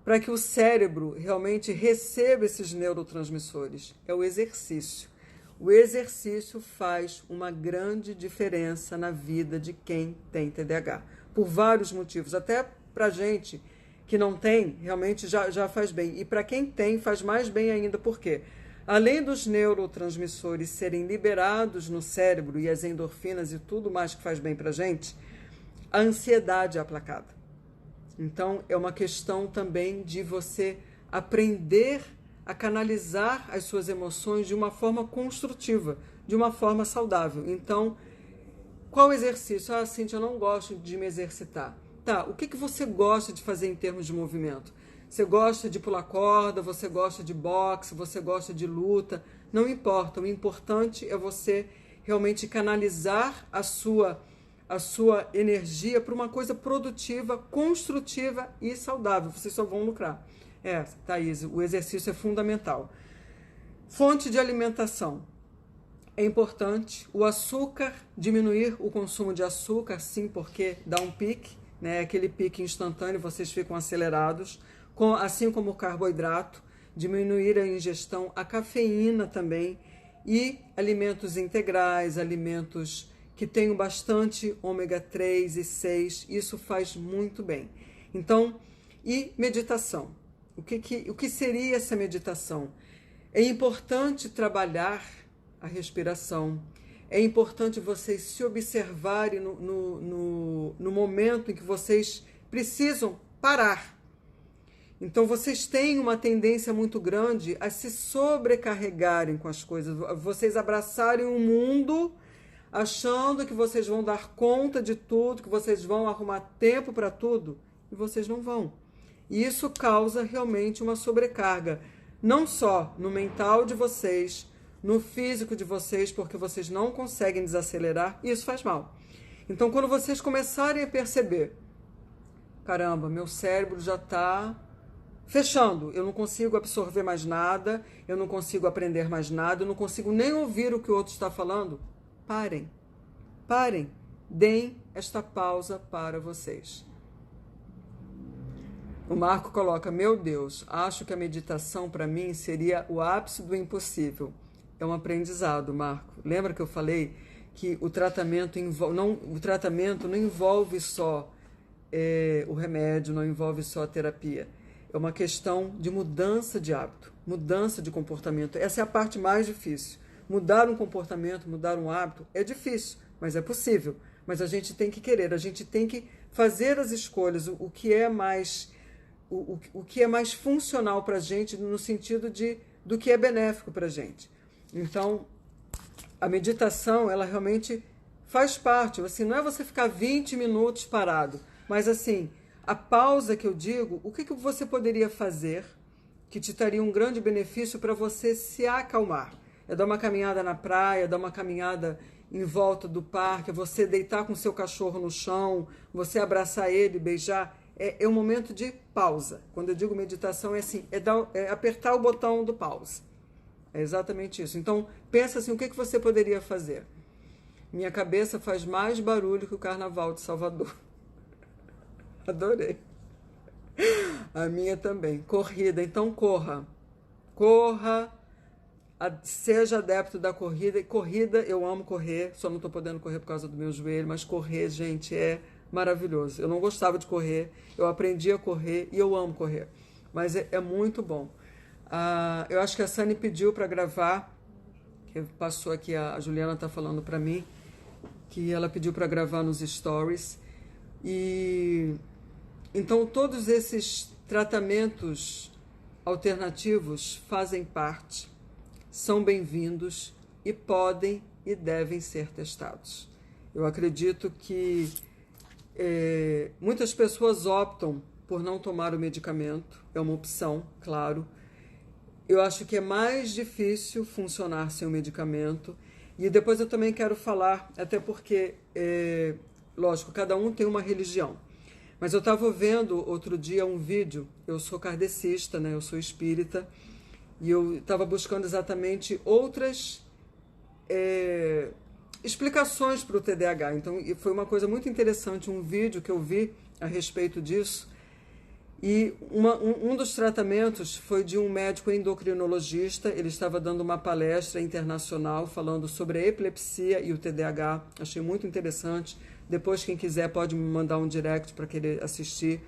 para que o cérebro realmente receba esses neurotransmissores. É o exercício. O exercício faz uma grande diferença na vida de quem tem TDAH. Por vários motivos. Até para gente que não tem, realmente já faz bem. E para quem tem, faz mais bem ainda. Por quê? Além dos neurotransmissores serem liberados no cérebro e as endorfinas e tudo mais que faz bem para a gente, a ansiedade é aplacada. Então, é uma questão também de você aprender a canalizar as suas emoções de uma forma construtiva, de uma forma saudável. Então, qual exercício? Ah, Cíntia, eu não gosto de me exercitar. Tá, o que você gosta de fazer em termos de movimento? Você gosta de pular corda, você gosta de boxe, você gosta de luta? Não importa, o importante é você realmente canalizar a sua energia para uma coisa produtiva, construtiva e saudável. Vocês só vão lucrar. Thaís, o exercício é fundamental. Fonte de alimentação. É importante o açúcar, diminuir o consumo de açúcar, sim, porque dá um pique, né? Aquele pique instantâneo, vocês ficam acelerados, assim como o carboidrato, diminuir a ingestão, a cafeína também, e alimentos integrais, alimentos que tenham bastante ômega 3 e 6, isso faz muito bem. Então, e meditação. O que seria essa meditação? É importante trabalhar a respiração, é importante vocês se observarem no momento em que vocês precisam parar. Então, vocês têm uma tendência muito grande a se sobrecarregarem com as coisas, vocês abraçarem o mundo achando que vocês vão dar conta de tudo, que vocês vão arrumar tempo para tudo, e vocês não vão. E isso causa realmente uma sobrecarga, não só no mental de vocês, no físico de vocês, porque vocês não conseguem desacelerar, e isso faz mal. Então, quando vocês começarem a perceber, caramba, meu cérebro já está fechando, eu não consigo absorver mais nada, eu não consigo aprender mais nada, eu não consigo nem ouvir o que o outro está falando, parem, deem esta pausa para vocês. O Marco coloca, meu Deus, acho que a meditação para mim seria o ápice do impossível. É um aprendizado, Marco. Lembra que eu falei que o tratamento não envolve só o remédio, não envolve só a terapia. É uma questão de mudança de hábito, mudança de comportamento. Essa é a parte mais difícil. Mudar um comportamento, mudar um hábito é difícil, mas é possível. Mas a gente tem que querer, a gente tem que fazer as escolhas, o que é mais funcional para a gente no sentido do que é benéfico para a gente. Então, a meditação, ela realmente faz parte. Assim, não é você ficar 20 minutos parado, mas assim, a pausa que eu digo, o que você poderia fazer que te traria um grande benefício para você se acalmar? É dar uma caminhada na praia, dar uma caminhada em volta do parque, você deitar com seu cachorro no chão, você abraçar ele, beijar. É um momento de pausa. Quando eu digo meditação, é assim, é apertar o botão do pause. É exatamente isso. Então, pensa assim, o que você poderia fazer? Minha cabeça faz mais barulho que o Carnaval de Salvador. Adorei. A minha também. Corrida, então corra. Corra. Seja adepto da corrida. Corrida, eu amo correr, só não estou podendo correr por causa do meu joelho, mas correr, gente, é maravilhoso. Eu não gostava de correr, eu aprendi a correr e eu amo correr, mas é muito bom. Eu acho que a Sani pediu para gravar, que passou aqui, a Juliana está falando para mim, que ela pediu para gravar nos stories. E então todos esses tratamentos alternativos fazem parte, são bem-vindos e podem e devem ser testados. Eu acredito que muitas pessoas optam por não tomar o medicamento, é uma opção, claro. Eu acho que é mais difícil funcionar sem o medicamento. E depois eu também quero falar, até porque, lógico, cada um tem uma religião. Mas eu estava vendo outro dia um vídeo, eu sou kardecista, né? Eu sou espírita, e eu estava buscando exatamente outras explicações para o TDAH. Então, foi uma coisa muito interessante, um vídeo que eu vi a respeito disso. E um dos tratamentos foi de um médico endocrinologista. Ele estava dando uma palestra internacional falando sobre a epilepsia e o TDAH. Achei muito interessante. Depois, quem quiser, pode me mandar um direct para querer assistir.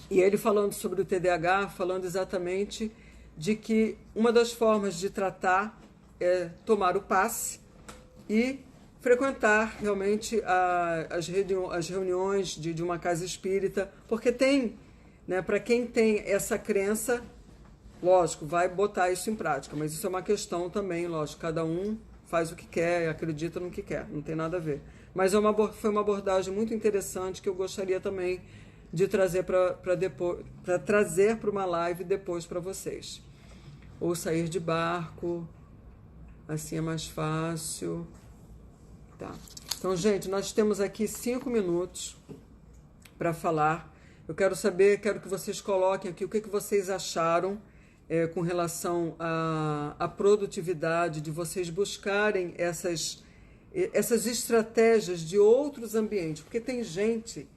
E ele falando sobre o TDAH, falando exatamente de que uma das formas de tratar é tomar o passe e frequentar realmente as reuniões de uma casa espírita, porque tem, né, para quem tem essa crença, lógico, vai botar isso em prática, mas isso é uma questão também, lógico, cada um faz o que quer, acredita no que quer, não tem nada a ver. Mas foi uma abordagem muito interessante que eu gostaria também de trazer para trazer para uma live depois para vocês. Ou sair de barco, assim é mais fácil. Tá. Então, gente, nós temos aqui 5 minutos para falar. Eu quero que vocês coloquem aqui o que vocês acharam com relação à produtividade, de vocês buscarem essas estratégias de outros ambientes, porque tem gente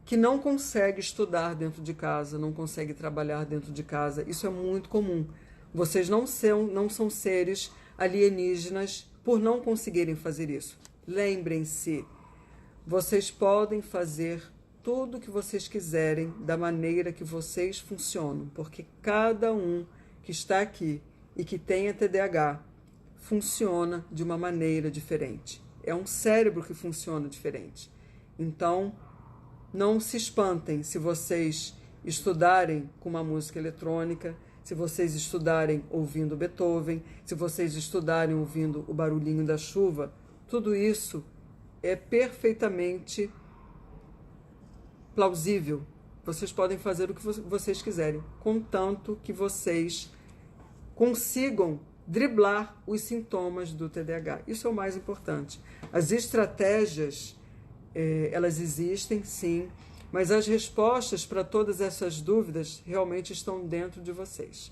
que não consegue estudar dentro de casa, não consegue trabalhar dentro de casa. Isso é muito comum. Vocês não são seres alienígenas por não conseguirem fazer isso. Lembrem-se, vocês podem fazer tudo o que vocês quiserem da maneira que vocês funcionam, porque cada um que está aqui e que tem a TDAH funciona de uma maneira diferente. É um cérebro que funciona diferente. Então, não se espantem se vocês estudarem com uma música eletrônica, se vocês estudarem ouvindo Beethoven, se vocês estudarem ouvindo o barulhinho da chuva. Tudo isso é perfeitamente plausível. Vocês podem fazer o que vocês quiserem, contanto que vocês consigam driblar os sintomas do TDAH. Isso é o mais importante. As estratégias, elas existem, sim, mas as respostas para todas essas dúvidas realmente estão dentro de vocês.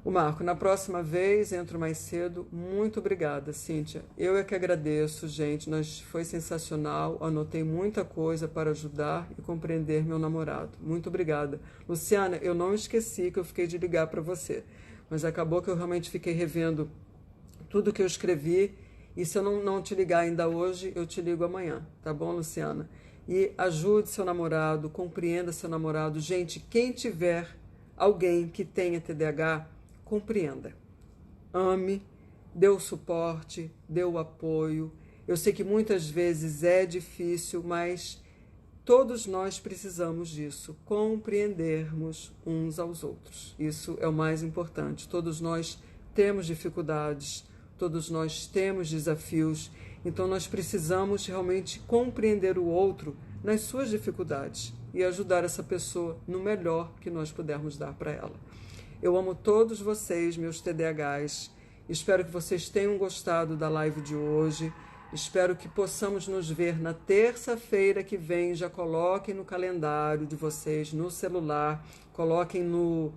O Marco, na próxima vez, entro mais cedo. Muito obrigada, Cíntia. Eu é que agradeço, gente. Foi sensacional. Anotei muita coisa para ajudar e compreender meu namorado. Muito obrigada. Luciana, eu não esqueci que eu fiquei de ligar para você, mas acabou que eu realmente fiquei revendo tudo que eu escrevi. E se eu não te ligar ainda hoje, eu te ligo amanhã. Tá bom, Luciana? E ajude seu namorado, compreenda seu namorado. Gente, quem tiver alguém que tenha TDAH, compreenda, ame, dê o suporte, dê o apoio. Eu sei que muitas vezes é difícil, mas todos nós precisamos disso, compreendermos uns aos outros. Isso é o mais importante. Todos nós temos dificuldades, todos nós temos desafios, então nós precisamos realmente compreender o outro nas suas dificuldades e ajudar essa pessoa no melhor que nós pudermos dar para ela. Eu amo todos vocês, meus TDAHs. Espero que vocês tenham gostado da live de hoje. Espero que possamos nos ver na terça-feira que vem. Já coloquem no calendário de vocês, no celular. Coloquem no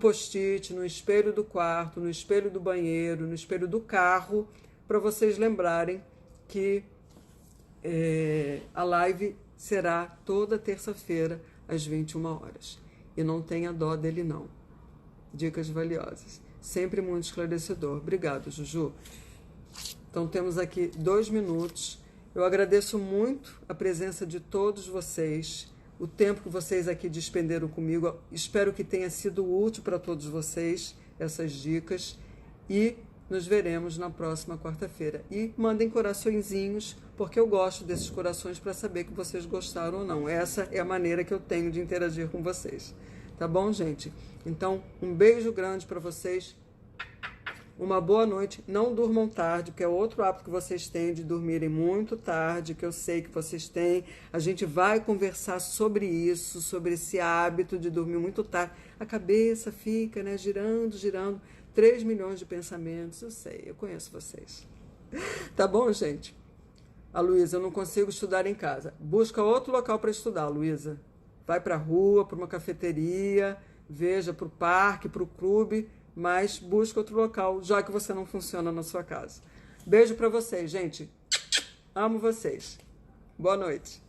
post-it, no espelho do quarto, no espelho do banheiro, no espelho do carro, para vocês lembrarem que a live será toda terça-feira às 21 horas. E não tenha dó dele, não. Dicas valiosas. Sempre muito esclarecedor. Obrigado, Juju. Então, temos aqui 2 minutos. Eu agradeço muito a presença de todos vocês, o tempo que vocês aqui despenderam comigo. Espero que tenha sido útil para todos vocês essas dicas. E nos veremos na próxima quarta-feira. E mandem coraçõezinhos, porque eu gosto desses corações para saber que vocês gostaram ou não. Essa é a maneira que eu tenho de interagir com vocês. Tá bom, gente? Então, um beijo grande para vocês. Uma boa noite. Não durmam tarde, porque é outro hábito que vocês têm de dormirem muito tarde, que eu sei que vocês têm. A gente vai conversar sobre isso, sobre esse hábito de dormir muito tarde. A cabeça fica, né, girando, 3 milhões de pensamentos. Eu sei, eu conheço vocês. Tá bom, gente? A Luísa, eu não consigo estudar em casa. Busca outro local para estudar, Luísa. Vai para a rua, para uma cafeteria, veja, para o parque, para o clube, mas busca outro local, já que você não funciona na sua casa. Beijo para vocês, gente. Amo vocês. Boa noite.